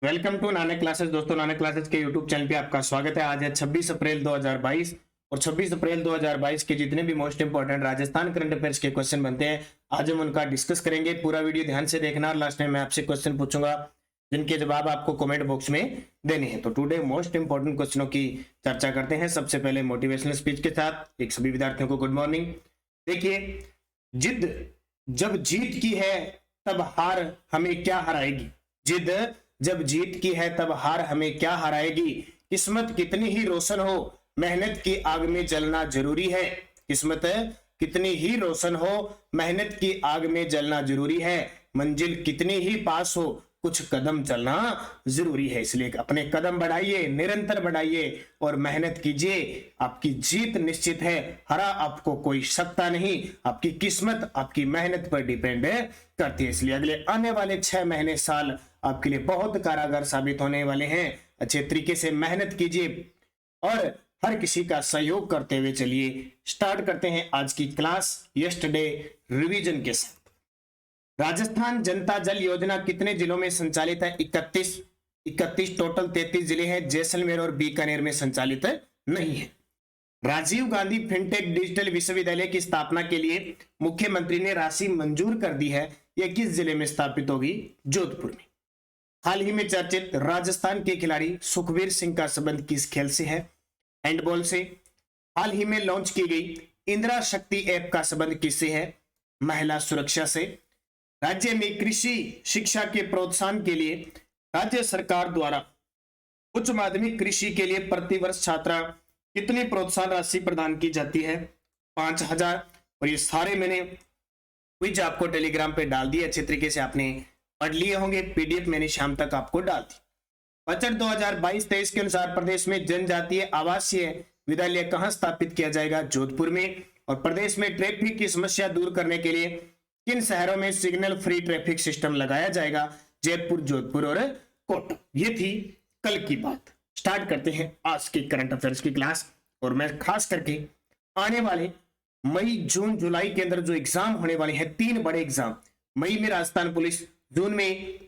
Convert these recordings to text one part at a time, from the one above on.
Welcome to Nanak classes. दोस्तों, Nanak classes के YouTube channel पे आपका स्वागत है। आज है 26 अप्रैल 2022 और 26 अप्रैल 2022 के जितने भी most important Rajasthan current affairs के क्वेश्चन बनते हैं, आज हम उनका डिस्कस करेंगे। पूरा वीडियो ध्यान से देखना और लास्ट में मैं आपसे क्वेश्चन पूछूंगा जिनके जवाब आपको कमेंट बॉक्स में देने हैं। तो टुडे मोस्ट इंपोर्टेंट क्वेश्चनों की चर्चा करते हैं। सबसे पहले मोटिवेशनल स्पीच के साथ एक सभी विद्यार्थियों को गुड मॉर्निंग। देखिए, जिद जब जीत की है तब हार हमें क्या हराएगी। जिद जब जीत की है तब हार हमें क्या हराएगी। किस्मत कितनी ही रोशन हो, मेहनत की आग में जलना जरूरी है। किस्मत कितनी ही रोशन हो, मेहनत की आग में जलना जरूरी है। मंजिल कितनी ही पास हो, कुछ कदम चलना जरूरी है। इसलिए अपने कदम बढ़ाइए, निरंतर बढ़ाइए और मेहनत कीजिए। आपकी जीत निश्चित है, हरा आपको कोई सकता नहीं। आपकी किस्मत आपकी मेहनत पर डिपेंड करती है। इसलिए अगले आने वाले 6 महीने साल आपके लिए बहुत कारागार साबित होने वाले हैं। अच्छे तरीके से मेहनत कीजिए और हर किसी का सहयोग करते हुए चलिए। स्टार्ट करते हैं आज की क्लास यस्टरडे रिवीजन के साथ। राजस्थान जनता जल योजना कितने जिलों में संचालित है? 31 टोटल 33 जिले हैं। जैसलमेर और बीकानेर में संचालित नहीं है। राजीव गांधी फिनटेक डिजिटल विश्वविद्यालय की स्थापना के लिए मुख्यमंत्री ने राशि मंजूर कर दी है। यह किस जिले में स्थापित होगी? जोधपुर में। हाल ही में चर्चित राजस्थान के खिलाड़ी सुखवीर सिंह का संबंध किस खेल से है? हैंडबॉल से। हाल ही में लॉन्च की गई इंदिरा शक्ति ऐप का संबंध किससे है? महिला सुरक्षा से। राज्य में कृषि शिक्षा के प्रोत्साहन के लिए राज्य सरकार द्वारा उच्च माध्यमिक कृषि के लिए प्रतिवर्ष छात्रा कितनी प्रोत्साहन राशि प्रदान की जाती है? 5000। और ये सारे मैंने क्विज आपको टेलीग्राम पे डाल दिए, अच्छे तरीके से आपने पढ़ लिए होंगे। पीडीएफ मैंने शाम तक आपको डाल दी। बजट 2022-23 के अनुसार प्रदेश में जनजातीय आवासीय विद्यालय कहां स्थापित किया जाएगा? जोधपुर में। और प्रदेश में ट्रैफिक की समस्या दूर करने के लिए किन शहरों में सिग्नल फ्री ट्रैफिक सिस्टम लगाया जाएगा? जयपुर, जोधपुर और कोटा। ये थी कल की बात। स्टार्ट करते हैं आज की करंट अफेयर्स की क्लास। और मैं खास करके आने वाले मई, जून, जुलाई के अंदर जो एग्जाम होने वाले हैं, 3 बड़े एग्जाम, मई में राजस्थान पुलिस, जून में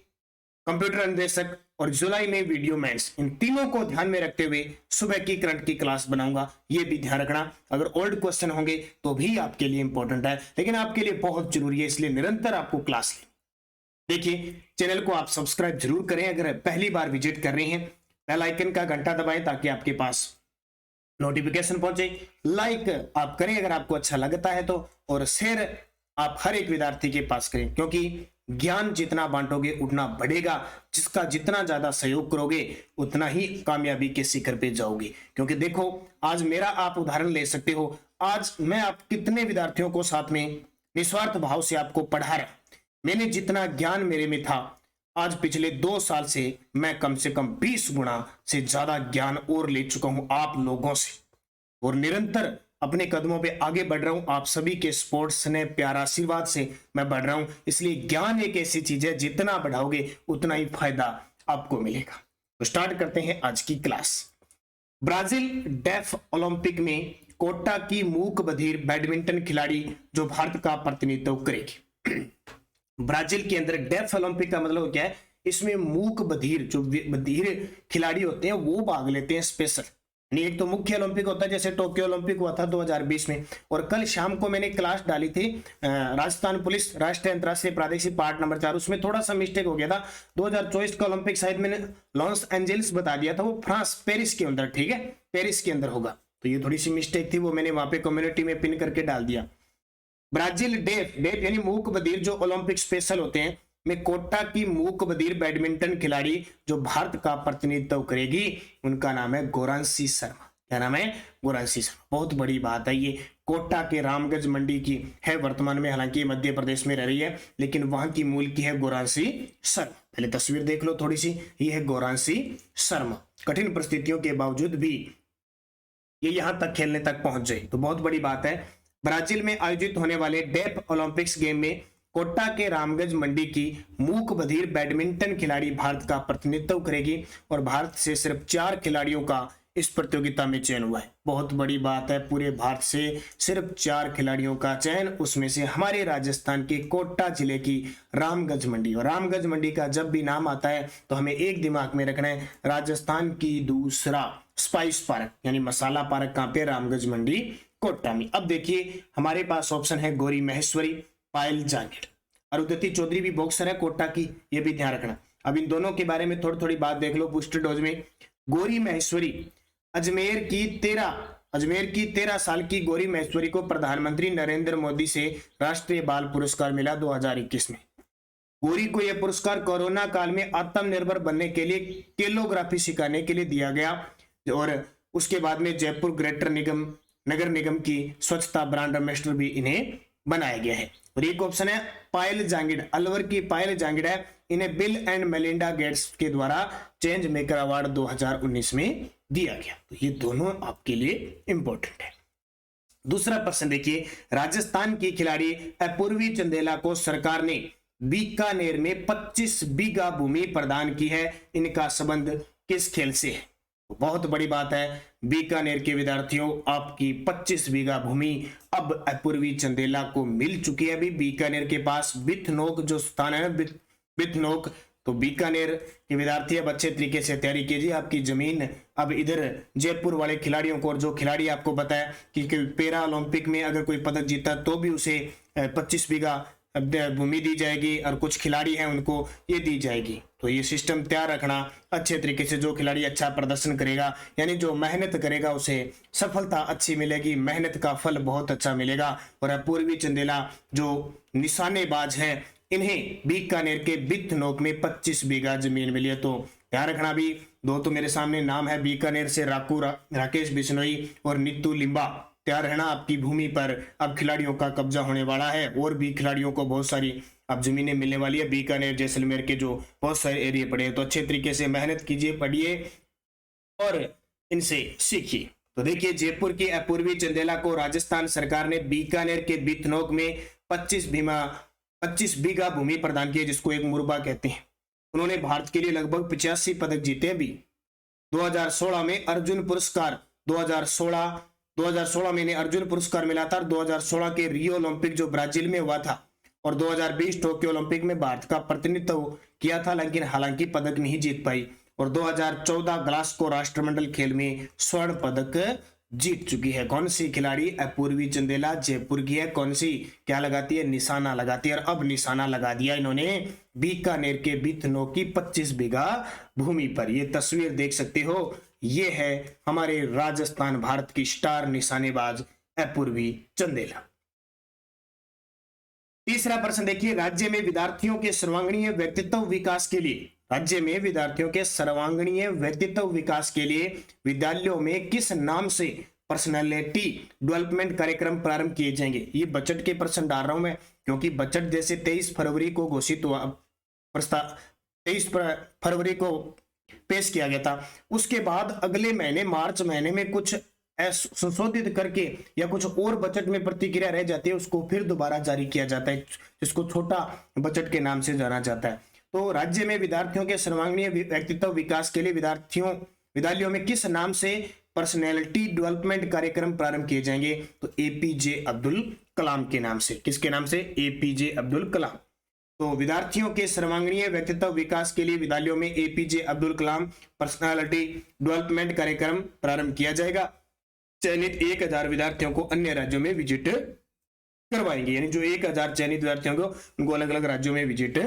कंप्यूटर अन्वेषक और जुलाई में वीडियो मेंस, इन तीनों को ध्यान में रखते हुए सुबह की करंट की क्लास बनाऊंगा। ये भी ध्यान रखना, अगर ओल्ड क्वेश्चन होंगे तो भी आपके लिए इंपॉर्टेंट है, लेकिन आपके लिए बहुत जरूरी है, इसलिए निरंतर आपको क्लास लें। देखिए, चैनल को आप सब्सक्राइब जरूर करें। अगर पहली बार विजिट कर रहे हैं, बेल आइकन का घंटा दबाएं ताकि आपके पास नोटिफिकेशन पहुंचे। लाइक आप करें अगर आपको अच्छा लगता है तो, और शेयर आप हर एक विद्यार्थी के पास करें, क्योंकि ज्ञान जितना बांटोगे उतना बढ़ेगा। जिसका जितना ज्यादा सहयोग करोगे उतना ही कामयाबी के शिखर पे जाओगे। क्योंकि देखो, आज मेरा आप उदाहरण ले सकते हो। आज मैं आप कितने विद्यार्थियों को साथ में निस्वार्थ भाव से आपको पढ़ा रहा। मैंने जितना ज्ञान मेरे में था, आज पिछले 2 साल से मैं कम से कम 20 गुना से ज्यादा ज्ञान और ले चुका हूं आप लोगों से, और निरंतर अपने कदमों पे आगे बढ़ रहा हूं। आप सभी के स्पोर्ट्स ने प्यारा आशीर्वाद से मैं बढ़ रहा हूं। इसलिए ज्ञान एक ऐसी चीज है, जितना बढ़ाओगे उतना ही फायदा आपको मिलेगा। तो स्टार्ट करते हैं आज की क्लास। ब्राजील डेफ ओलंपिक में कोटा की मूक बधिर बैडमिंटन खिलाड़ी जो भारत का प्रतिनिधित्व करेगी। ब्राजील के अंदर डेफ ओलंपिक का मतलब क्या है? इसमें मूक बधिर जो बधिर खिलाड़ी होते हैं वो भाग लेते हैं स्पेशल। एक तो मुख्य ओलंपिक होता है, जैसे टोक्यो ओलंपिक हुआ था 2020 में। और कल शाम को मैंने क्लास डाली थी राजस्थान पुलिस राष्ट्रीय अंतरराष्ट्रीय प्रादेशिक पार्ट नंबर 4, उसमें थोड़ा सा मिस्टेक हो गया था। 2024 का ओलंपिक शायद मैंने लॉस एंजल्स बता दिया था, वो फ्रांस, पेरिस के अंदर, ठीक है, पेरिस के अंदर होगा। तो ये थोड़ी सी मिस्टेक थी, वो मैंने वहां पे कम्युनिटी में पिन करके डाल दिया। ब्राजील डेफ यानी मूक बधिर जो ओलंपिक स्पेशल होते हैं में कोटा की मूक बधिर बैडमिंटन खिलाड़ी जो भारत का प्रतिनिधित्व करेगी, उनका नाम है गौरांशी शर्मा। क्या नाम है? गौरांशी शर्मा। बहुत बड़ी बात है। ये कोटा के रामगंज मंडी की है वर्तमान में, हालांकि मध्य प्रदेश में रह रही है, लेकिन वहां की मूल की है गौरांशी शर्मा। पहले तस्वीर देख लो थोड़ी सी, ये है गौरांशी शर्मा। कठिन परिस्थितियों के बावजूद भी ये यहां तक खेलने तक पहुंच गई, तो बहुत बड़ी बात है। ब्राजील में आयोजित होने वाले डेफ ओलंपिक्स गेम में कोटा के रामगंज मंडी की मूक बधिर बैडमिंटन खिलाड़ी भारत का प्रतिनिधित्व करेगी। और भारत से सिर्फ 4 खिलाड़ियों का इस प्रतियोगिता में चयन हुआ है। बहुत बड़ी बात है, पूरे भारत से सिर्फ 4 खिलाड़ियों का चयन, उसमें से हमारे राजस्थान के कोटा जिले की रामगंज मंडी। और रामगंज मंडी का जब भी नाम आता है तो हमें एक दिमाग में रखना है, राजस्थान की दूसरा स्पाइस पार्क यानी मसाला पार्क कहाँ पे? रामगंज मंडी कोटा में। अब देखिए हमारे पास ऑप्शन है गौरी महेश्वरी, पायल जांगिड़। अरुंधति चौधरी भी बॉक्सर है कोटा की, ये भी ध्यान रखना। अब इन दोनों के बारे में थोड़ी थोड़ी बात देख लो बूस्टर डोज में। गौरी महेश्वरी अजमेर की 13 साल की गौरी महेश्वरी को प्रधानमंत्री नरेंद्र मोदी से राष्ट्रीय बाल पुरस्कार मिला 2021 में। गौरी को यह पुरस्कार कोरोना काल में आत्मनिर्भर बनने के लिए कैलोग्राफी सिखाने के लिए दिया गया और उसके बाद में जयपुर ग्रेटर नगर निगम की स्वच्छता ब्रांड एम्बेसडर भी इन्हें बनाया गया है। और एक ऑप्शन है पायल जांगिड़, अलवर की पायल जांगिड़ है, इन्हें बिल एंड मेलिंडा गेट्स के द्वारा चेंज मेकर अवार्ड 2019 में दिया गया। तो ये दोनों आपके लिए इंपॉर्टेंट है। दूसरा प्रश्न देखिए, राजस्थान की खिलाड़ी अपूर्वी चंदेला को सरकार ने बीकानेर में 25 बीघा भूमि प्रदान की है, इनका संबंध किस खेल से है? तो बहुत बड़ी बात है, बीकानेर के विद्यार्थियों आपकी 25 बीघा भूमि अब अपूर्वी चंदेला को मिल चुकी है। अभी बीकानेर के पास बिथनोक जो स्थान है, बिथनोक, तो बीकानेर के विद्यार्थी अब अच्छे तरीके से तैयारी कीजिए, आपकी जमीन अब इधर जयपुर वाले खिलाड़ियों को, और जो खिलाड़ी आपको बताया कि पैरा ओलंपिक में अगर कोई पदक जीता तो भी उसे 25 बीघा भूमि दी जाएगी, और कुछ खिलाड़ी हैं उनको ये दी जाएगी। तो ये सिस्टम तैयार रखना अच्छे तरीके से। जो खिलाड़ी अच्छा प्रदर्शन करेगा यानी जो मेहनत करेगा उसे सफलता अच्छी मिलेगी, मेहनत का फल बहुत अच्छा मिलेगा। और अपूर्वी चंदेला जो निशानेबाज है, इन्हें बीकानेर के बिथनोक में 25 बीघा जमीन मिली है। तो ध्यान रखना भी, दो तो मेरे सामने नाम है, बीकानेर से राकेश बिश्नोई और नीतू लिम्बा। तैयार रहना, आपकी भूमि पर अब खिलाड़ियों का कब्जा होने वाला है और भी खिलाड़ियों को बहुत सारी अब जमीनें मिलने वाली है। बीकानेर जैसलमेर के जो बहुत सारे एरिया पड़े हैं, तो अच्छे तरीके से मेहनत कीजिए, पढ़िए और इनसे सीखिए। तो देखिए, जयपुर की अपूर्वी चंदेला को राजस्थान सरकार ने बीकानेर के बिथनोक में 25 बीघा भूमि प्रदान की है, जिसको एक मुरबा कहते हैं। उन्होंने भारत के लिए लगभग 85 पदक जीते हैं। भी 2016 में अर्जुन पुरस्कार 2016 में इन्हें अर्जुन पुरस्कार मिला था। 2016 के रियो ओलंपिक जो ब्राजील में हुआ था और 2020 टोक्यो ओलंपिक में भारत का प्रतिनिधित्व किया था, लेकिन हालांकि पदक नहीं जीत पाई। और 2014 ग्लासगो राष्ट्रमंडल खेल में स्वर्ण पदक जीत चुकी है। कौन सी खिलाड़ी? अपूर्वी चंदेला, जयपुर की है। कौन सी? क्या लगाती है? निशाना लगाती है। और अब निशाना लगा दिया इन्होंने बीकानेर के बिथनोक की 25 बीघा भूमि पर। ये तस्वीर देख सकते हो, ये है हमारे राजस्थान भारत की स्टार निशानेबाज अपूर्वी चंदेला। तीसरा प्रश्न देखिए, राज्य में विद्यार्थियों के सर्वांगीण व्यक्तित्व विकास के लिए विद्यालयों में किस नाम से पर्सनालिटी डेवलपमेंट कार्यक्रम प्रारंभ किए जाएंगे? ये बजट के प्रश्न डाल रहा हूं मैं, क्योंकि बजट जैसे 23 फरवरी को घोषित हुआ, प्रस्ताव 23 फरवरी को पेश किया गया था। उसके बाद अगले महीने मार्च महीने में कुछ संशोधित करके या कुछ और बजट में प्रतिक्रिया रह जाती है, उसको फिर दोबारा जारी किया जाता है, जिसको छोटा बजट के नाम से जाना जाता है। तो राज्य में विद्यार्थियों के सर्वांगीण व्यक्तित्व विकास के लिए विद्यालयों में किस नाम से पर्सनैलिटी डेवलपमेंट कार्यक्रम प्रारंभ किए जाएंगे? तो एपीजे अब्दुल कलाम के नाम से। किसके नाम से? एपीजे अब्दुल कलाम। तो विद्यार्थियों के सर्वांगीण व्यक्तित्व विकास के लिए विद्यालयों में APJ Abdul Kalam personality development कार्यक्रम प्रारंभ किया जाएगा। चयनित 1000 विद्यार्थियों को अन्य राज्यों में विजिट करवाएंगे, यानी जो 1000 चयनित विद्यार्थियों को उनको अलग अलग राज्यों में विजिट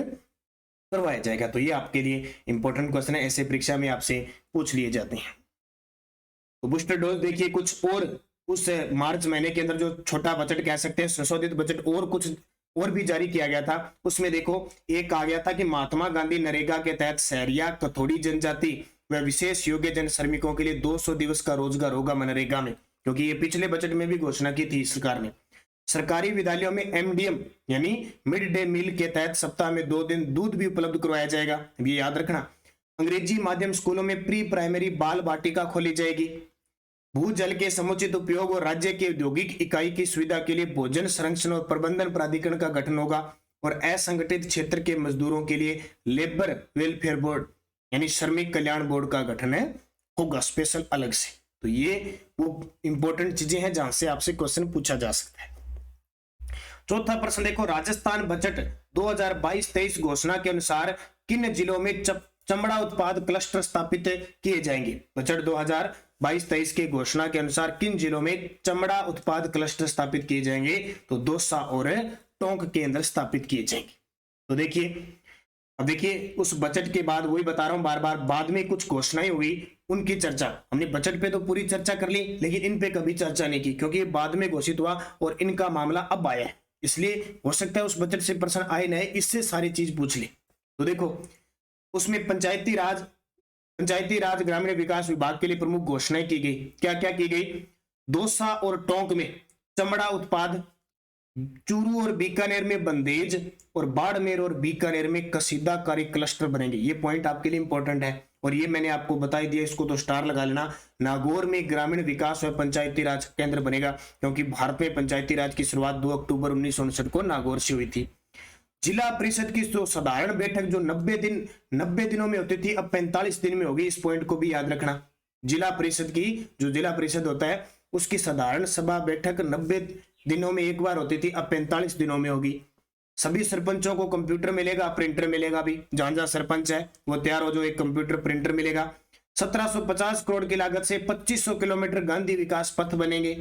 करवाया जाएगा। तो ये आपके लिए इंपॉर्टेंट क्वेश्चन है, ऐसे परीक्षा में आपसे पूछ लिए जाते हैं। तो बूस्टर डोज देखिए, कुछ और उस मार्च महीने के अंदर जो छोटा बजट कह सकते हैं, संशोधित बजट और कुछ और भी जारी किया गया था। उसमें देखो, एक आ गया था कि महात्मा गांधी नरेगा के तहत सहरिया कथोड़ी जनजाति व विशेष योग्य जन श्रमिकों के लिए 200 दिवस का रोजगार होगा मनरेगा में, क्योंकि ये पिछले बजट में भी घोषणा की थी सरकार ने। सरकारी विद्यालयों में एमडीएम यानी मिड डे मील के तहत सप्ताह में 2 दिन दूध भी उपलब्ध करवाया जाएगा, ये याद रखना। अंग्रेजी माध्यम स्कूलों में प्री प्राइमरी बाल वाटिका खोली जाएगी। भूजल के समुचित उपयोग और राज्य के औद्योगिक इकाई की सुविधा के लिए भोजन संरक्षण और प्रबंधन प्राधिकरण का गठन होगा। और असंगठित क्षेत्र के मजदूरों के लिए लेबर वेलफेयर बोर्ड यानी श्रमिक कल्याण बोर्ड का गठन होगा स्पेशल अलग से। तो ये वो इंपॉर्टेंट चीजें हैं जहां से आपसे क्वेश्चन पूछा जा सकता है। चौथा प्रश्न देखो, राजस्थान बजट 2022-23 घोषणा के अनुसार किन जिलों में चमड़ा उत्पाद क्लस्टर स्थापित किए जाएंगे? बजट 2022-23 के घोषणा के अनुसार किन जिलों में चमड़ा उत्पाद क्लस्टर स्थापित किए जाएंगे? तो दौसा और टोंक के अंदर स्थापित किए जाएंगे। तो देखिए, अब देखिए उस बजट के बाद, वही बता रहा हूं बार बार, बाद में कुछ घोषणाएं हुई, उनकी चर्चा हमने बजट पे तो पूरी चर्चा कर ली, लेकिन इन पे कभी चर्चा नहीं की, क्योंकि बाद में घोषित हुआ और इनका मामला अब आया है। इसलिए हो सकता है उस बजट से प्रश्न आए नए, इससे सारी चीज पूछ ली। तो देखो उसमें पंचायती राज ग्रामीण विकास विभाग के लिए प्रमुख घोषणाएं की गई। क्या क्या की गई? दौसा और टोंक में चमड़ा उत्पाद, चूरू और बीकानेर में बंदेज, और बाड़मेर और बीकानेर में कसीदाकारी क्लस्टर बनेंगे। ये पॉइंट आपके लिए इंपॉर्टेंट है और ये मैंने आपको बता ही दिया, इसको तो स्टार लगा लेना। नागौर में ग्रामीण विकास व पंचायती राज केंद्र बनेगा, क्योंकि भारत में पंचायती राज की शुरुआत 2 अक्टूबर 1959 को नागौर से हुई थी। जिला परिषद की जो साधारण बैठक जो 90 दिनों में होती थी, अब 45 दिन में होगी। इस पॉइंट को भी याद रखना। जिला परिषद की जो जिला परिषद होता है उसकी साधारण सभा बैठक 90 दिनों में एक बार होती थी, अब 45 दिनों में होगी। सभी सरपंचों को कंप्यूटर मिलेगा, प्रिंटर मिलेगा भी। जहां जहां सरपंच है वो तैयार हो, जो एक कंप्यूटर प्रिंटर मिलेगा। 1750 करोड़ की लागत से 2500 किलोमीटर गांधी विकास पथ बनेंगे।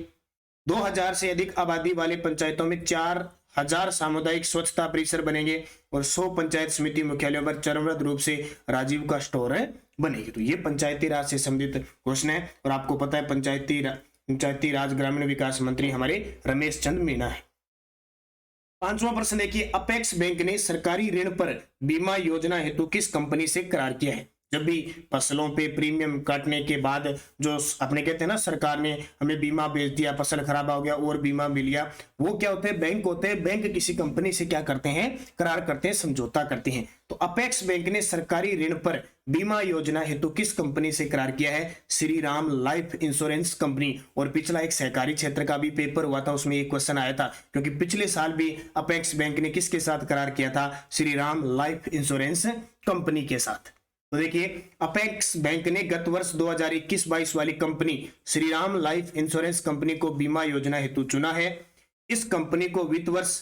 2000 से अधिक आबादी वाले पंचायतों में 4000 सामुदायिक स्वच्छता परिसर बनेंगे और 100 पंचायत समिति मुख्यालयों पर चरणबद्ध रूप से राजीव का स्टोर बनेगी। तो ये पंचायती राज से संबंधित घोषणा है और आपको पता है पंचायती राज ग्रामीण विकास मंत्री हमारे रमेश चंद्र मीना है। पांचवा प्रश्न देखिए, अपेक्स बैंक ने सरकारी ऋण पर बीमा योजना हेतु किस कंपनी से करार किया है? जब भी फसलों पे प्रीमियम काटने के बाद जो अपने कहते हैं ना, सरकार ने हमें बीमा भेज दिया, फसल खराब हो गया और बीमा मिल गया, वो क्या होते हैं? बैंक होते हैं। बैंक किसी कंपनी से क्या करते हैं? करार करते हैं, समझौता करते हैं। तो अपेक्स बैंक ने सरकारी ऋण पर बीमा योजना हेतु किस कंपनी से करार किया है? Shri Ram life insurance company. और पिछला एक सहकारी क्षेत्र का भी पेपर हुआ था, उसमें एक क्वेश्चन आया था, क्योंकि पिछले साल भी अपेक्स बैंक ने किसके साथ करार किया था? Shri Ram life insurance company के साथ। तो देखिए, अपेक्स बैंक ने गत वर्ष 2021-22 वाली company Shriram life insurance company को बीमा योजना हेतु चुना है। इस कंपनी को वित्त वर्ष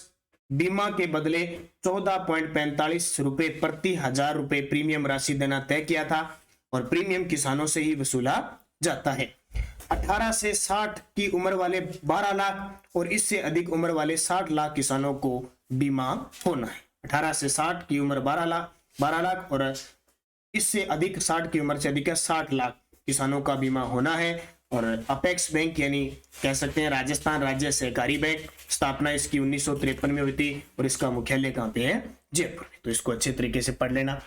बीमा के बदले 14.45 रुपए प्रति 1000 रुपए प्रीमियम राशि देना तय किया था और प्रीमियम किसानों से ही वसूला जाता है। 18 से 60 की उम्र वाले 12 लाख और इससे अधिक उम्र वाले 60 लाख किसानों को बीमा होना है। 18 से 60 की उम्र 12 लाख और इससे अधिक 60 की उम्र से अधिक 60 लाख किसानों का बीमा होना है। और अपेक्स बैंक यानी कह सकते हैं राजस्थान राज्य सहकारी बैंक, स्थापना इसकी 1953 में हुई थी और इसका मुख्यालय कहां पे है? जयपुर में। तो इसको अच्छे तरीके से पढ़ लेना।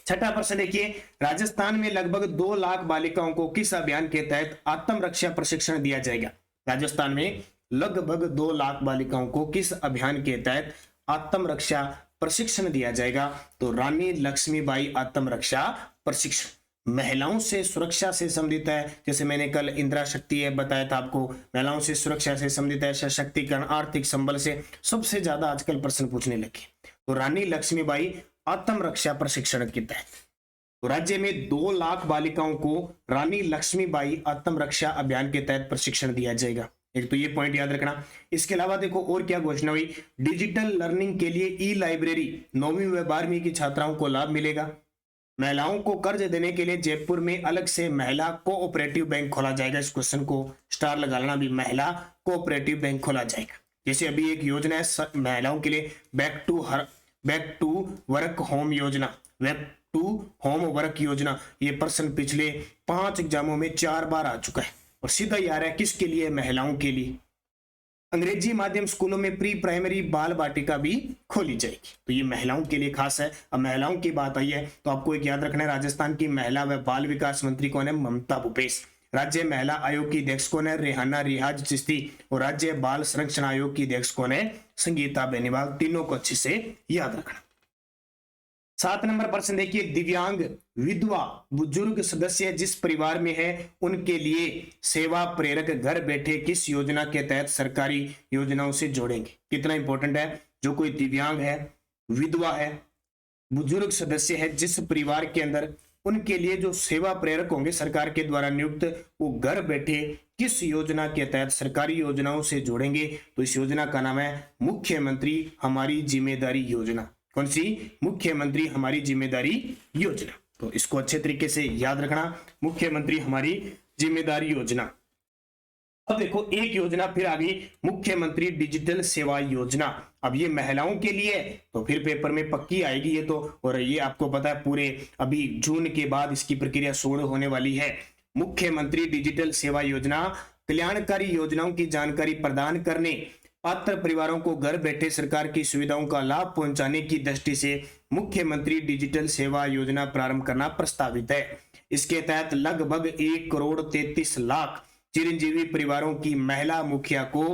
छठा प्रश्न देखिए, राजस्थान में लगभग 2 लाख बालिकाओं को किस अभियान के तहत आत्मरक्षा प्रशिक्षण दिया जाएगा? राजस्थान में लगभग 2 लाख बालिकाओं को किस अभियान के तहत आत्मरक्षा प्रशिक्षण दिया जाएगा? तो रानी लक्ष्मीबाई आत्मरक्षा प्रशिक्षण। महिलाओं से सुरक्षा से संबंधित है, जैसे मैंने कल इंदिरा शक्ति है बताया था आपको, महिलाओं से सुरक्षा से संबंधित है, सशक्तिकरण, आर्थिक संबल से सबसे ज्यादा आजकल प्रश्न पूछने लगे। तो रानी लक्ष्मीबाई आत्मरक्षा प्रशिक्षण के तहत तो राज्य में 2 लाख बालिकाओं को रानी लक्ष्मीबाई आत्मरक्षा अभियान के तहत प्रशिक्षण दिया जाएगा। एक तो ये पॉइंट याद रखना। इसके अलावा देखो और क्या घोषणा हुई? डिजिटल लर्निंग के लिए ई लाइब्रेरी 9वीं व 12वीं की छात्राओं को लाभ मिलेगा। महिलाओं को कर्ज देने के लिए जयपुर में अलग से महिला कोऑपरेटिव बैंक खोला जाएगा। इस क्वेश्चन को स्टार लगा लेना भी, महिला कोऑपरेटिव बैंक खोला जाएगा। जैसे अभी एक योजना है महिलाओं के लिए, बैक टू वर्क होम योजना, बैक टू होम वर्क योजना। ये प्रश्न पिछले 5 एग्जामों में 4 बार आ चुका है और सीधा ही आ रहा है किसके लिए? महिलाओं के लिए। अंग्रेजी माध्यम स्कूलों में प्री प्राइमरी बाल वाटिका भी खोली जाएगी। तो ये महिलाओं के लिए खास है। अब महिलाओं की बात आई है तो आपको एक याद रखना है, राजस्थान की महिला व बाल विकास मंत्री कौन है? ममता भूपेश। राज्य महिला आयोग की अध्यक्ष कौन है? रेहाना रियाज चिश्ती। और राज्य बाल संरक्षण आयोग की अध्यक्ष कौन है? संगीता बेनीवाल। तीनों को अच्छे से याद रखना। 7 नंबर प्रश्न देखिए, दिव्यांग विधवा बुजुर्ग सदस्य जिस परिवार में है उनके लिए सेवा प्रेरक घर बैठे किस योजना के तहत सरकारी योजनाओं से जोड़ेंगे? कितना इंपॉर्टेंट है। जो कोई दिव्यांग है, विधवा है, बुजुर्ग सदस्य है जिस परिवार के अंदर, उनके लिए जो सेवा प्रेरक होंगे सरकार के द्वारा नियुक्त, वो घर बैठे किस योजना के तहत सरकारी योजनाओं से जोड़ेंगे? तो इस योजना का नाम है मुख्यमंत्री हमारी जिम्मेदारी योजना। कौन सी? मुख्यमंत्री हमारी जिम्मेदारी योजना। तो इसको अच्छे तरीके से याद रखना, मुख्यमंत्री हमारी जिम्मेदारी योजना। अब देखो एक योजना फिर आ गई, मुख्यमंत्री डिजिटल सेवा योजना। अब ये महिलाओं के लिए है, तो फिर पेपर में पक्की आएगी ये तो, और ये आपको पता है पूरे अभी जून के बाद इसकी प्रक्रिया शुरू होने वाली है। मुख्यमंत्री डिजिटल सेवा योजना कल्याणकारी योजनाओं की जानकारी प्रदान करने, पात्र परिवारों को घर बैठे सरकार की सुविधाओं का लाभ पहुंचाने की दृष्टि से मुख्यमंत्री डिजिटल सेवा योजना प्रारंभ करना प्रस्तावित है। इसके तहत लगभग 1,33,00,000 चिरंजीवी परिवारों की महिला मुखिया को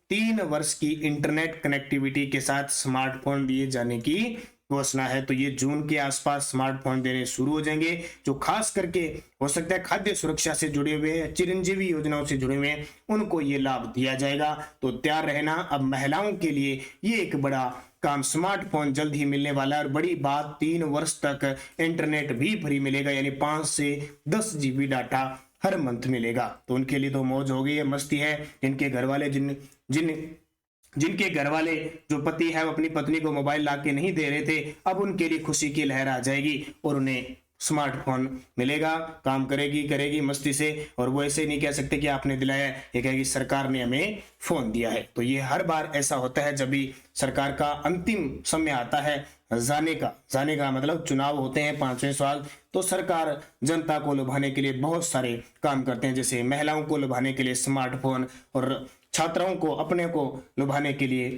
3 वर्ष की इंटरनेट कनेक्टिविटी के साथ स्मार्टफोन दिए जाने की घोषणा है। तो ये जून के आसपास स्मार्टफोन देने शुरू हो जाएंगे, जो खास करके हो सकता है खाद्य सुरक्षा से जुड़े हुए, चिरंजीवी योजनाओं से जुड़े हुए, उनको ये लाभ दिया जाएगा। तो तैयार रहना, अब महिलाओं के लिए ये एक बड़ा काम, स्मार्टफोन जल्द ही मिलने वाला है। और बड़ी बात, 3 वर्ष तक इंटरनेट भी फ्री मिलेगा, यानी 5 से 10 GB डाटा हर मंथ मिलेगा। तो उनके लिए तो मौज हो गई है, मस्ती है। जिनके घर वाले जिनके घर वाले जो पति है वो अपनी पत्नी को मोबाइल ला के नहीं दे रहे थे, अब उनके लिए खुशी की लहर आ जाएगी और उन्हें स्मार्टफोन मिलेगा, काम करेगी मस्ती से। और वो ऐसे नहीं कह सकते कि आपने दिलाया, ये कहेगी सरकार ने हमें फोन दिया है। तो ये हर बार ऐसा होता है जब भी सरकार का अंतिम समय आता है जाने का मतलब चुनाव होते हैं 5वें साल, तो सरकार जनता को लुभाने के लिए बहुत सारे काम करते हैं। जैसे महिलाओं को लुभाने के लिए स्मार्टफोन, और छात्राओं को अपने को लुभाने के लिए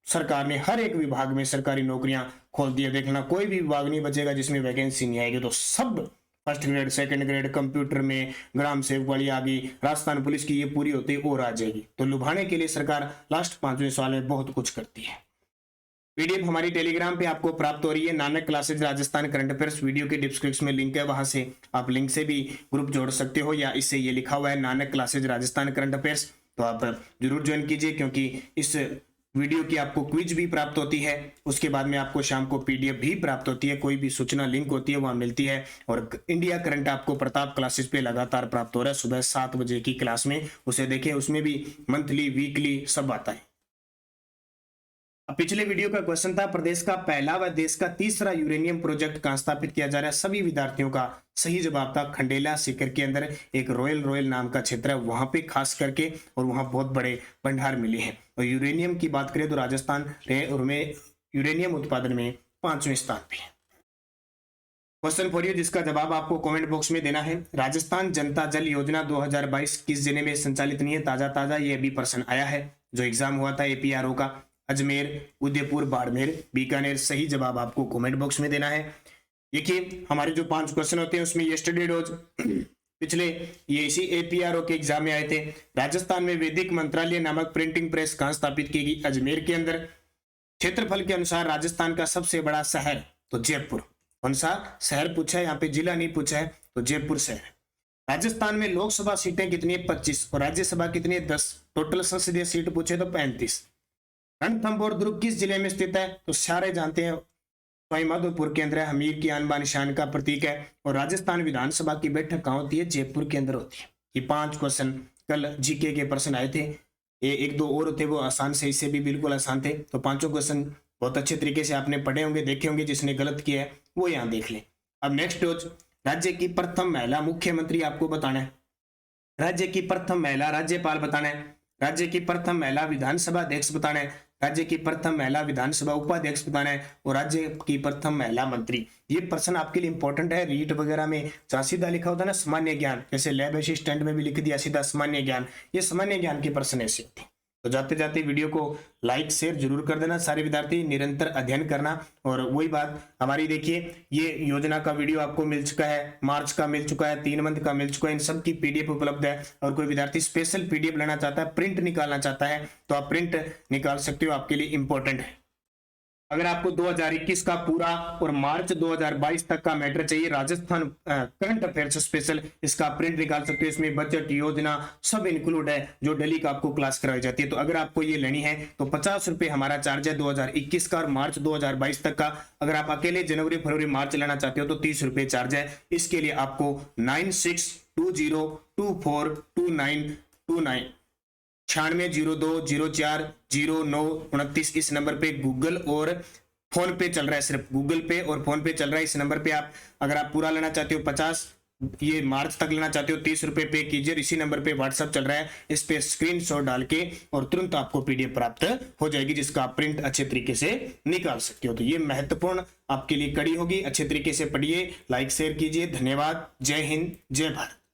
सरकार ने हर एक विभाग में सरकारी नौकरियां खोल दिया। देखना कोई भी विभाग नहीं बचेगा जिसमें वैकेंसी नहीं आएगी। तो सब first grade, second grade, computer में ग्राम सेवक वाली आ गई, राजस्थान पुलिस की ये पूरी होती है और आ जाएगी। तो लुभाने के लिए सरकार लास्ट 5वें साल में बहुत कुछ करती है। पीडीएफ हमारी टेलीग्राम पे आपको प्राप्त हो रही है, Nanak classes Rajasthan current affairs. Video के डिस्क्रिप्शन में लिंक है, वहां से आप लिंक से भी ग्रुप जोड़ सकते हो, या इससे ये लिखा हुआ है Nanak classes Rajasthan current affairs, तो आप जरूर ज्वाइन कीजिए, क्योंकि इस वीडियो की आपको क्विज भी प्राप्त होती है। उसके बाद में आपको शाम को पीडीएफ भी प्राप्त होती है, कोई भी सूचना लिंक होती है वहां मिलती है। और इंडिया करंट आपको प्रताप क्लासेस पे लगातार प्राप्त हो रहा है, सुबह 7 बजे की क्लास में, उसे देखें, उसमें भी मंथली वीकली सब आता है। पिछले वीडियो का क्वेश्चन था, प्रदेश का पहला व देश का तीसरा यूरेनियम प्रोजेक्ट कहां स्थापित किया जा रहा है? सभी विद्यार्थियों का सही जवाब था खंडेला सीकर के अंदर एक रॉयल नाम का क्षेत्र है, वहां पे खास करके, और वहां बहुत बड़े भंडार मिले हैं। और यूरेनियम की बात करें तो राजस्थान और में यूरेनियम उत्पादन में 5वें स्थान पे है। क्वेश्चन फॉर यू, जिसका जवाब आपको कमेंट बॉक्स में देना है। राजस्थान जनता जल योजना 2022 किस जिले में संचालित नहीं है? ताजा ये अभी प्रश्न आया है, जो एग्जाम हुआ था APRO का। अजमेर, उदयपुर, बाड़मेर, बीकानेर। सही जवाब आपको कमेंट बॉक्स में देना है। देखिए हमारे जो 5 क्वेश्चन होते हैं उसमें यस्टरडे डोज पिछले ये इसी APRO के एग्जाम में आए थे। राजस्थान में वैदिक मंत्रालय नामक प्रिंटिंग प्रेस कहां स्थापित की गई? अजमेर के अंदर। क्षेत्रफल के अनुसार राजस्थान का सबसे बड़ा शहर? तो जयपुर। कौन सा शहर पूछा है, यहाँ पे जिला नहीं पूछा है, तो जयपुर शहर। राजस्थान में लोकसभा सीटें कितनी है? 25, और राज्यसभा कितनी है? 10। टोटल संसदीय सीट पूछे तो 35। रणथंभौर दुर्ग किस जिले में स्थित है? तो सारे जानते हैं, सवाईमाधोपुर के अंदर है, हमीर की आन बान शान का प्रतीक है। और राजस्थान विधानसभा की बैठक कहाँ होती है? जयपुर के अंदर होती है। ये 5 क्वेश्चन कल जीके के प्रश्न आए थे, ये 1-2 और थे वो आसान से, इससे भी बिल्कुल आसान थे। तो 5 क्वेश्चन बहुत अच्छे तरीके से आपने पढ़े होंगे, देखे होंगे। जिसने गलत किया है वो यहाँ देख ले। अब नेक्स्ट रोज, राज्य की प्रथम महिला मुख्यमंत्री आपको बताना है, राज्य की प्रथम महिला राज्यपाल बताना है, राज्य की प्रथम महिला विधानसभा अध्यक्ष बताना है, राज्य की प्रथम महिला विधानसभा उपाध्यक्ष बताना है, और राज्य की प्रथम महिला मंत्री। ये प्रश्न आपके लिए इंपॉर्टेंट है। रीट वगैरह में जहां सीधा लिखा होता है ना सामान्य ज्ञान, जैसे लैब असिस्टेंट में भी लिख दिया सीधा सामान्य ज्ञान, ये सामान्य ज्ञान के प्रश्न ऐसे होते हैं। तो जाते जाते वीडियो को लाइक शेयर जरूर कर देना, सारे विद्यार्थी निरंतर अध्ययन करना। और वही बात हमारी, देखिए ये योजना का वीडियो आपको मिल चुका है, मार्च का मिल चुका है, 3 मंथ का मिल चुका है, इन सब की PDF उपलब्ध है। और कोई विद्यार्थी स्पेशल PDF लेना चाहता है, प्रिंट निकालना चाहता है, तो आप प्रिंट निकाल सकते हो, आपके लिए इंपॉर्टेंट है। अगर आपको 2021 का पूरा और मार्च 2022 तक का मैटर चाहिए, राजस्थान करंट अफेयर्स स्पेशल, इसका प्रिंट निकाल सकते हो। इसमें बजट योजना सब इंक्लूड है जो डेली का आपको क्लास करवाई जाती है। तो अगर आपको ये लेनी है तो 50 रुपए हमारा चार्ज है 2021 का और मार्च 2022 तक का। अगर आप अकेले जनवरी फरवरी मार्च लेना चाहते हो तो 30 रुपए चार्ज है। इसके लिए आपको 9620242929 9602040929 इस नंबर पे गूगल और फोन पे चल रहा है, सिर्फ गूगल पे और फोन पे चल रहा है। इस नंबर पे आप अगर आप पूरा लेना चाहते हो 50, ये मार्च तक लेना चाहते हो 30 रुपए पे कीजिए। इसी नंबर पे व्हाट्सएप चल रहा है, इस पे स्क्रीनशॉट डाल के और तुरंत आपको पीडीएफ प्राप्त हो जाएगी जिसका आप प्रिंट अच्छे तरीके से निकाल सकते हो। तो ये महत्वपूर्ण आपके लिए कड़ी होगी, अच्छे तरीके से पढ़िए, लाइक शेयर कीजिए। धन्यवाद। जय हिंद, जय भारत।